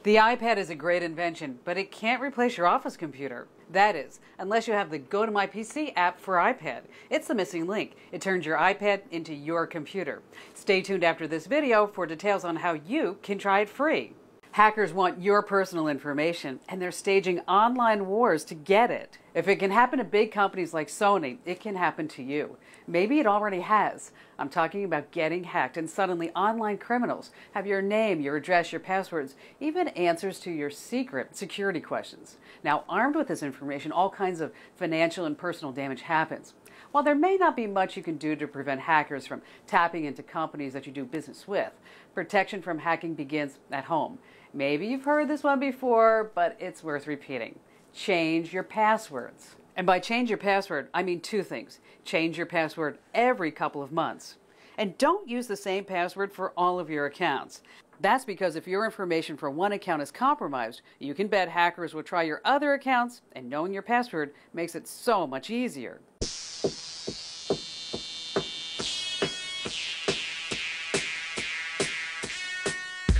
The iPad is a great invention, but it can't replace your office computer. That is, unless you have the Go to My PC app for iPad. It's the missing link. It turns your iPad into your computer. Stay tuned after this video for details on how you can try it free. Hackers want your personal information, and they're staging online wars to get it. If it can happen to big companies like Sony, it can happen to you. Maybe it already has. I'm talking about getting hacked, and suddenly online criminals have your name, your address, your passwords, even answers to your secret security questions. Now, armed with this information, all kinds of financial and personal damage happens. While there may not be much you can do to prevent hackers from tapping into companies that you do business with, protection from hacking begins at home. Maybe you've heard this one before, but it's worth repeating. Change your passwords. And by change your password, I mean two things. Change your password every couple of months. And don't use the same password for all of your accounts. That's because if your information for one account is compromised, you can bet hackers will try your other accounts, and knowing your password makes it so much easier.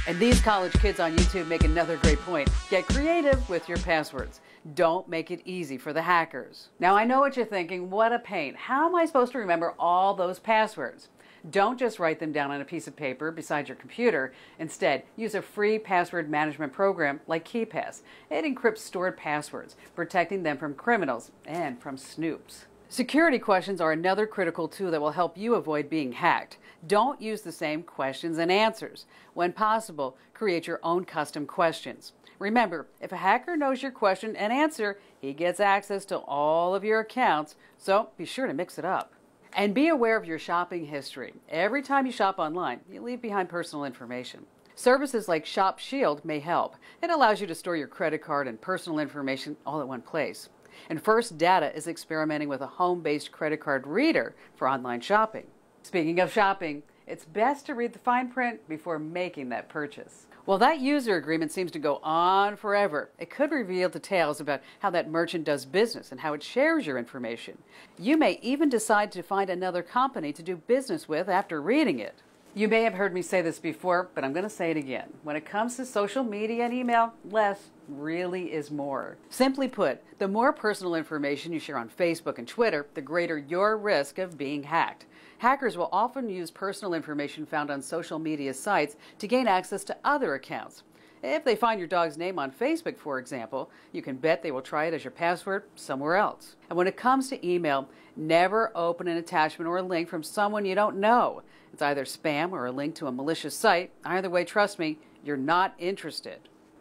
And these college kids on YouTube make another great point. Get creative with your passwords. Don't make it easy for the hackers. Now I know what you're thinking, what a pain. How am I supposed to remember all those passwords? Don't just write them down on a piece of paper beside your computer. Instead, use a free password management program like KeePass. It encrypts stored passwords, protecting them from criminals and from snoops. Security questions are another critical tool that will help you avoid being hacked. Don't use the same questions and answers. When possible, create your own custom questions. Remember, if a hacker knows your question and answer, he gets access to all of your accounts, so be sure to mix it up. And be aware of your shopping history. Every time you shop online, you leave behind personal information. Services like Shop Shield may help. It allows you to store your credit card and personal information all at one place. And First Data is experimenting with a home-based credit card reader for online shopping. Speaking of shopping, it's best to read the fine print before making that purchase. Well, that user agreement seems to go on forever. It could reveal details about how that merchant does business and how it shares your information. You may even decide to find another company to do business with after reading it. You may have heard me say this before, but I'm going to say it again. When it comes to social media and email, less really is more. Simply put, the more personal information you share on Facebook and Twitter, the greater your risk of being hacked. Hackers will often use personal information found on social media sites to gain access to other accounts. If they find your dog's name on Facebook, for example, you can bet they will try it as your password somewhere else. And when it comes to email, never open an attachment or a link from someone you don't know. It's either spam or a link to a malicious site. Either way, trust me, you're not interested.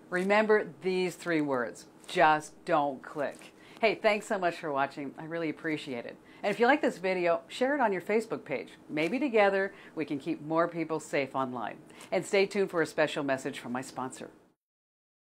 Remember these 3 words. Just don't click. Hey, thanks so much for watching. I really appreciate it. And if you like this video, share it on your Facebook page. Maybe together we can keep more people safe online. And stay tuned for a special message from my sponsor.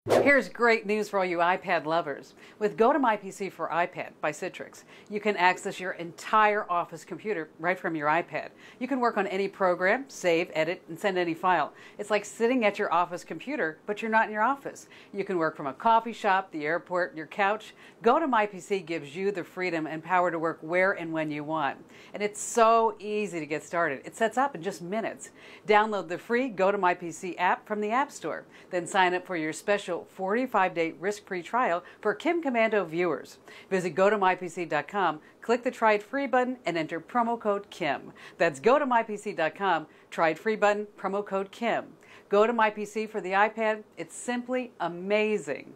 Here's great news for all you iPad lovers. With Go to My PC for iPad by Citrix, you can access your entire office computer right from your iPad. You can work on any program, save, edit, and send any file. It's like sitting at your office computer, but you're not in your office. You can work from a coffee shop, the airport, your couch. Go to My PC gives you the freedom and power to work where and when you want. And it's so easy to get started. It sets up in just minutes. Download the free Go to My PC app from the App Store. Then sign up for your special 45-day risk-free trial for Komando viewers. Visit GoToMyPC.com, click the Try It Free button, and enter promo code KIM. That's GoToMyPC.com, Try It Free button, promo code KIM. Go to My PC for the iPad. It's simply amazing.